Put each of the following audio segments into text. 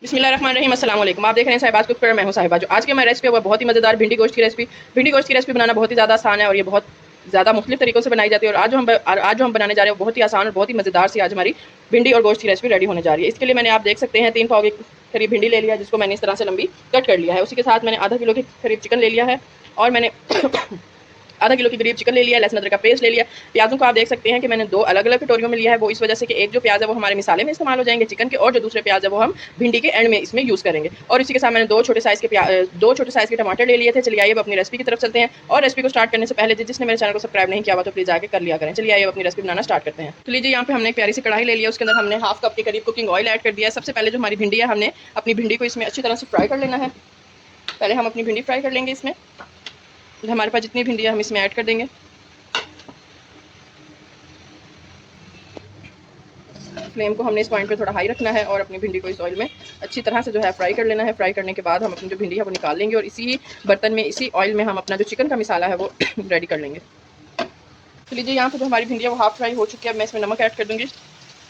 बिस्मिल्लाहिर्रहमानिर्रहीम अस्सलाम वालेकुम। आप देख रहे हैं साहिबाज कुक पर, मैं हूं साहिबा। जो आज की हमारी रेसिपी है वो बहुत ही मज़ेदार भिंडी गोश्त की रेसिपी। भिंडी गोश्त की रेसिपी बनाना बहुत ही ज़्यादा आसान है और ये बहुत ज़्यादा मुख्तलिफ तरीकों से बनाई जाती है। और आज जो हम बनाने जा रहे हैं वो बहुत ही आसान और बहुत ही मज़ेदार सी आज हमारी भिंडी और गोश्त की रेसिपी रेडी होने जा रही है। इसके लिए मैंने, आप देख सकते हैं, 3 पाव के करीब भिंडी ले लिया, जिसको मैंने इस तरह से लंबी कट कर लिया है। उसी के साथ मैंने आधा किलो के करीब चिकन ले लिया है और मैंने आधा किलो के करीब चिकन ले लिया, लहसुन अदरक का पेस्ट ले लिया। प्याज़ों को आप देख सकते हैं कि मैंने 2 अलग-अलग कटोरियों में लिया है। वो इस वजह से कि एक जो प्याज़ है वो हमारे मिसाले में इस्तेमाल हो जाएंगे चिकन के, और जो दूसरे प्याज़ है वो हम भिंडी के एंड में इसमें यूज़ करेंगे। और इसी के साथ मैंने 2 छोटे साइज़ के टमाटर ले लिए थे। चलिए आइए अब अपनी रेसिपी की तरफ चलते हैं। और रेसिपी को स्टार्ट करने से पहले जिसने मेरे चैनल को सब्सक्राइब नहीं किया हुआ तो प्लीज़ आके कर लिया करें। चलिए आइए अपनी रेसिपी बनाना स्टार्ट करते हैं। तो लीजिए, यहाँ पे हमने एक प्यारी सी कढ़ाई ले लिया, उसके अंदर हमने हाफ कप के करीब कुकिंग ऑयल ऐड कर दिया है। सबसे पहले जो हमारी भिंडी है, हमने अपनी भिंडी को इसमें अच्छी तरह से फ्राई कर लेना है। पहले हम अपनी भिंडी फ्राई कर लेंगे। इसमें हमारे पास जितनी भिंडी है हम इसमें ऐड कर देंगे। फ्लेम को हमने इस पॉइंट पे थोड़ा हाई रखना है और अपनी भिंडी को इस ऑयल में अच्छी तरह से जो है फ्राई कर लेना है। फ्राई करने के बाद हम अपनी जो भिंडी है वो निकाल लेंगे और इसी ही बर्तन में, इसी ऑयल में हम अपना जो चिकन का मसाला है वो रेडी कर लेंगे। तो लीजिए, यहाँ पे जो हमारी भिंडी है वो हाफ फ्राई हो चुकी है। अब मैं इसमें नमक ऐड कर दूँगी,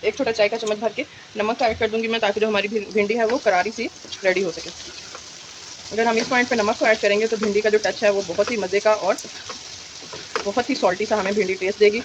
1 छोटा चाय का चम्मच भर के नमक ऐड कर दूँगी मैं, ताकि जो हमारी भिंडी है वो करारी सी रेडी हो सके। अगर हम इस पॉइंट पर नमक को ऐड करेंगे तो भिंडी का जो टच है वो बहुत ही मज़े का और बहुत ही सॉल्टी सा हमें भिंडी टेस्ट देगी।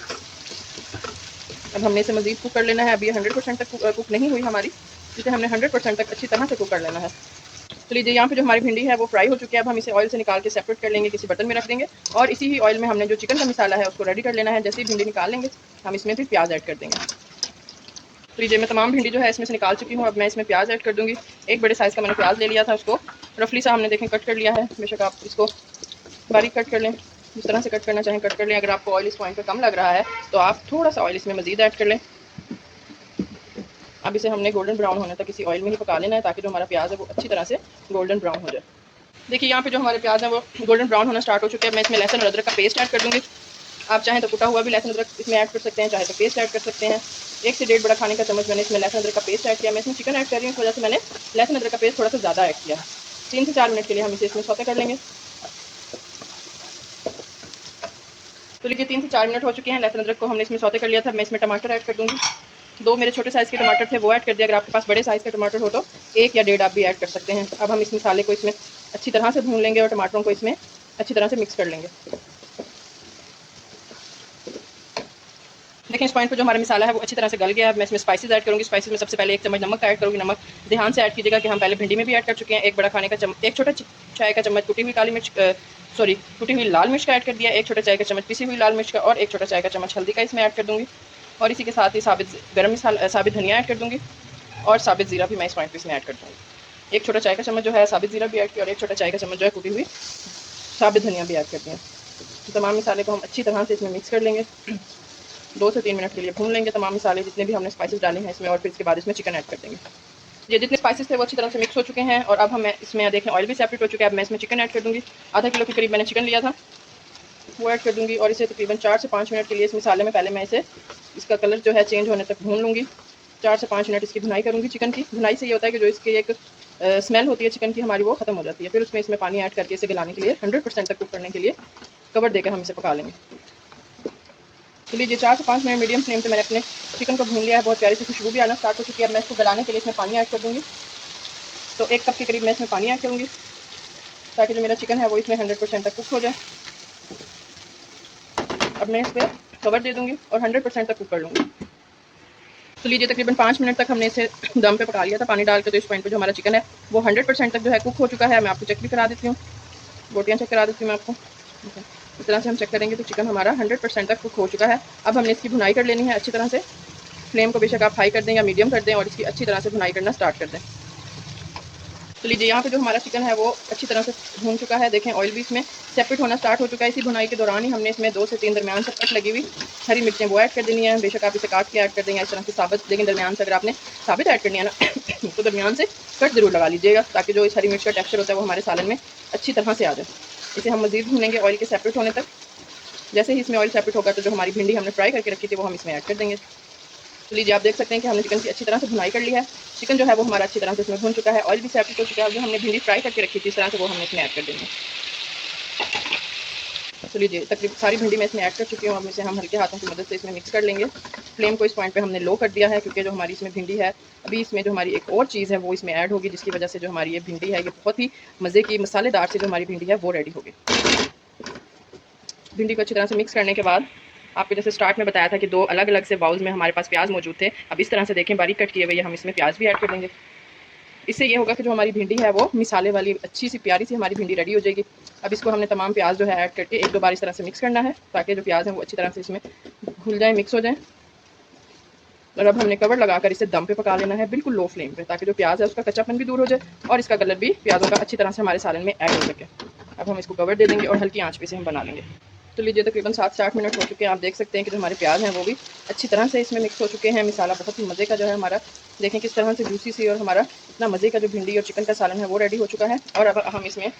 अब हमने इसे मज़ीद कुक कर लेना है। अभी 100% तक कुक नहीं हुई हमारी, इसे हमने 100% तक अच्छी तरह से कुक कर लेना है। तो लीजिए, यहाँ पे जो हमारी भिंडी है वो फ्राई हो चुकी है। अब हम इसे ऑयल से निकाल के सेपरेट कर लेंगे, किसी बर्तन में रख देंगे। और इसी ही ऑयल में हमने जो चिकन का मसाला है उसको रेडी कर लेना है। जैसे ही भिंडी निकाल लेंगे हम इसमें फिर प्याज ऐड कर देंगे। तो लीजिए, मैं तमाम भिंडी जो है इसमें से निकाल चुकी हूँ। अब मैं इसमें प्याज ऐड कर दूँगी। एक बड़े साइज़ का मैंने प्याज ले लिया था, उसको रफली सा हमने देखें कट कर लिया है। बेशक आप इसको बारीक कट कर लें, जिस तरह से कट करना चाहें कट कर लें। अगर आपको ऑयल इस पॉइंट पर कम लग रहा है तो आप थोड़ा सा ऑयल इसमें मज़ीद ऐड कर लें। अब इसे हमने गोल्डन ब्राउन होने तक इसी ऑयल में ही पका लेना है, ताकि जो हमारा प्याज है वो अच्छी तरह से गोल्डन ब्राउन हो जाए। देखिए, यहाँ पे जो हमारे प्याज है वो गोल्डन ब्राउन होना स्टार्ट हो चुके हैं। मैं इसमें लहसुन और अदरक का पेस्ट ऐड कर दूँगी। आप चाहें तो कुटा हुआ भी लहसुन अदरक इसमें ऐड कर सकते हैं, चाहे तो पेस्ट ऐड कर सकते हैं। 1 से 1.5 बड़ा खाने का चम्मच मैंने इसमें लहसुन अदरक का पेस्ट ऐड किया। मैं इसमें चिकन ऐड कर रही हूँ, इस वजह से मैंने लहसुन अदरक का पेस्ट थोड़ा सा ज़्यादा ऐड किया है। 3 से 4 मिनट के लिए हम इसे इसमें सौते कर लेंगे। तो लीजिए, 3 से 4 मिनट हो चुके हैं। लहसुन अदरक को हमने इसमें सौते कर लिया था। मैं इसमें टमाटर ऐड कर दूँगी। 2 मेरे छोटे साइज़ के टमाटर थे वो ऐड कर दिया। अगर आपके पास बड़े साइज़ के टमाटर हो तो 1 या 1.5 आप भी ऐड कर सकते हैं। अब हम इस मसाले को इसमें अच्छी तरह से भून लेंगे और टमाटरों को इसमें अच्छी तरह से मिक्स कर लेंगे। देखें, इस पॉइंट पर जो हमारा मसाला है वो अच्छी तरह से गल गया है। मैं इसमें स्पाइसेस ऐड करूँगी। स्पाइसेस में सबसे पहले 1 चम्मच नमक ऐड करूँगी। नमक ध्यान से ऐड कीजिएगा कि हम पहले भिंडी में भी ऐड कर चुके हैं। 1 बड़ा खाने का चम्मच, 1 छोटा चाय का चम्मच कुटी हुई कुटी हुई लाल मिर्च का ऐड कर दिया। 1 छोटा चाय का चम्मच पिसी हुई लाल मिर्च का और 1 छोटा चाय का चम्मच हल्दी का इसमें ऐड कर दूँगी। और इसी के साथ ही साबित धनिया ऐड कर दूँगी और साबित ज़ीरा भी मैं इस पॉइंट पर इसमें ऐड कर दूँगी। 1 छोटा चाय का चम्मच जो है साबित ज़ीरा भी ऐड किया और 1 छोटा चाय का चम्मच जो है कुटी हुई साबित धनिया भी ऐड कर दिया। तो तमाम मसाले को हम अच्छी तरह से इसमें मिक्स कर लेंगे। 2 से 3 मिनट के लिए भून लेंगे तमाम मसाले जितने भी हमने स्पाइसेस डाले हैं इसमें, और फिर इसके बाद इसमें चिकन ऐड कर देंगे। ये जितने स्पाइसेस थे वो अच्छी तरह से मिक्स हो चुके हैं और अब हम इसमें देखें ऑयल भी सेपरेट हो चुका है। अब मैं इसमें चिकन ऐड कर दूँगी। आधा किलो के करीब मैंने चिकन लिया था, वो ऐड कर दूँगी और इसे तकरीबन 4 से 5 मिनट के लिए इस मसाले में पहले मैं इसे, इसका कलर जो है चेंज होने तक भून लूँगी। 4 से 5 मिनट इसकी भुनाई करूँगी। चिकन की भुनाई से ये होता है कि जो इसकी एक स्मेल होती है चिकन की हमारी, वो ख़त्म हो जाती है। फिर इसमें पानी ऐड करके इसे गलाने के लिए 100% तक कुक करने के लिए कवर देकर हम इसे पका लेंगे। तो लीजिए, 4 से 5 मिनट मीडियम फ्लेम पे मैंने अपने चिकन को भून लिया है। बहुत प्यारी सी खुशबू भी आना स्टार्ट हो चुकी है। अब मैं इसको गलाने के लिए इसमें पानी ऐड कर दूँगी। तो 1 कप के करीब मैं इसमें पानी ऐड करूँगी, ताकि जो मेरा चिकन है वो इसमें 100% तक कुक हो जाए। अब मैं इस पर कवर दे दूँगी और 100% तक कुक कर लूँगी। तो लीजिए, तकरीबन 5 मिनट तक हमने इसे दम पे पका लिया था पानी डाल के। तो इस पॉइंट पे जो हमारा चिकन है वो 100% तक जो है कुक हो चुका है। मैं आपको चेक भी करा देती हूँ, बोटियाँ चेक करा देती हूँ मैं आपको। इस तरह से हम चेक करेंगे तो चिकन हमारा 100% तक कुक हो चुका है। अब हमने इसकी भुनाई कर लेनी है अच्छी तरह से। फ्लेम को बेशक आप हाई कर दें या मीडियम कर दें और इसकी अच्छी तरह से भुनाई करना स्टार्ट कर दें। तो लीजिए, यहाँ पे जो हमारा चिकन है वो अच्छी तरह से भून चुका है। देखें, ऑयल भी इसमें सेपरेट होना स्टार्ट हो चुका है। इसी भुनाई के दौरान ही हमने इसमें 2 से 3 दरमियान से कट लगी हुई हरी मिर्चें वो ऐड कर देनी है। बेशक आप इसे काट के ऐड कर देंगे इस तरह से साबित, लेकिन दरमियान से अगर आपने साबित ऐड करनी है ना तो दरमियान से कट ज़रूर लगा लीजिएगा, ताकि जो इस हरी मिर्च का टेक्स्चर होता है वो हमारे सालन में अच्छी तरह से आ जाए। इसे हम मज़ीद भूनेंगे ऑयल के सेपरेट होने तक। जैसे ही इसमें ऑयल सेपरेट होगा तो जो हमारी भिंडी हमने फ्राई करके रखी थी वो हम इसमें ऐड कर देंगे। तो लीजिए, आप देख सकते हैं कि हमने चिकन की अच्छी तरह से भुनाई कर ली है। चिकन जो है वो हमारा अच्छी तरह से इसमें भून चुका है, ऑयल भी सेपरेट हो चुका है। जो हमने भिंडी फ्राई करके रखी थी इस तरह से वो हमने इसमें ऐड कर देंगे। तो लीजिए तकरीबन सारी भिंडी मैं इसमें ऐड कर चुकी हूँ। अब इसे हम हल्के हाथों की मदद से इसमें मिक्स कर लेंगे। फ्लेम को इस पॉइंट पे हमने लो कर दिया है क्योंकि जो हमारी इसमें भिंडी है, अभी इसमें जो हमारी एक और चीज़ है वो इसमें ऐड होगी, जिसकी वजह से जो हमारी ये भिंडी है ये बहुत ही मज़े की मसालेदार से जो हमारी भिंडी है वो रेडी होगी। भिंडी को अच्छी तरह से मिक्स करने के बाद आपको जैसे स्टार्ट में बताया था कि 2 अलग अलग से बाउल्स में हमारे पास प्याज मौजूद थे। अब इस तरह से देखें बारीक कट किए हुए हम इसमें प्याज भी ऐड कर देंगे। इससे ये होगा कि जो हमारी भिंडी है वो मिसाले वाली अच्छी सी प्यारी सी हमारी भिंडी रेडी हो जाएगी। अब इसको हमने तमाम प्याज जो है ऐड करके 1-2 बार इस तरह से मिक्स करना है ताकि जो प्याज है वो अच्छी तरह से इसमें घुल जाए, मिक्स हो जाए। और अब हमने कवर लगाकर इसे दम पे पका लेना है बिल्कुल लो फ्लेम पे, ताकि जो प्याज है उसका कच्चापन भी दूर हो जाए और इसका कलर भी प्याजों का अच्छी तरह से हमारे सालन में ऐड हो सके। अब हम इसको कवर दे देंगे और हल्की आंच पे से हम बना लेंगे। तो लीजिए तकरीबन 7 से 8 मिनट हो चुके हैं। आप देख सकते हैं कि जो हमारे प्याज हैं वो भी अच्छी तरह से इसमें मिक्स हो चुके हैं। मिसाला बहुत ही मज़े का जो है हमारा, देखें किस तरह से जूसी सी और हमारा इतना मज़े का जो भिंडी और चिकन का सालन है वो रेडी हो चुका है। और अब हम इसमें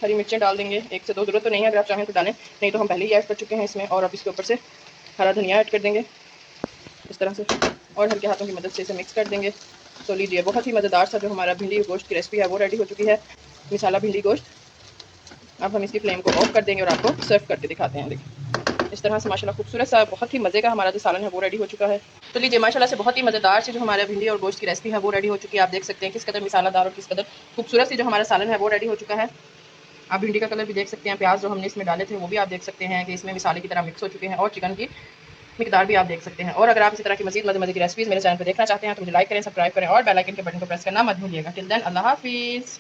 हरी मिर्चें डाल देंगे, 1 से 2, ज़रूरत तो नहीं है, अगर आप चाहें तो डालें, नहीं तो हम पहले ही ऐड कर चुके हैं इसमें। और अब इसके ऊपर से हरा धनिया ऐड कर देंगे इस तरह से और हल्के हाथों की मदद से इसे मिक्स कर देंगे। तो लीजिए बहुत ही मज़ेदार सा जो हमारा भिंडी और गोश्त की रेसिपी है वो रेडी हो चुकी है, मिसाला भिंडी गोश्त। अब हम इसकी फ्लेम को ऑफ कर देंगे और आपको सर्व करके दिखाते हैं। देखिए इस तरह से माशाल्लाह खूबसूरत सा बहुत ही मज़े का हमारा जो सालन है वो रेडी हो चुका है। तो लीजिए माशाल्लाह से बहुत ही मज़ेदार से जो हमारा भिंडी और गोश्त की रेसिपी है वो रेडी हो चुकी है। आप देख सकते हैं किस कदर मिसालादार और किस कदर खूबसूरत सी जो हमारा सालन है वो रेडी हो चुका है। आप भिंडी का कलर भी देख सकते हैं, प्याज जो हमने इसमें डाले थे वो भी आप देख सकते हैं कि इसमें मिसाले की तरह मिक्स हो चुके हैं और चिकन की मिकदार भी आप देख सकते हैं। और अगर आप इसी तरह की मज़ीद मज़े की रेसिपीज़ मेरे चैनल पर देखना चाहते हैं तो मुझे लाइक करें, सब्सक्राइब करें और बेल आइकन के बटन को प्रेस करना मत भूलिएगा। टिल देन अल्लाह हाफिज़।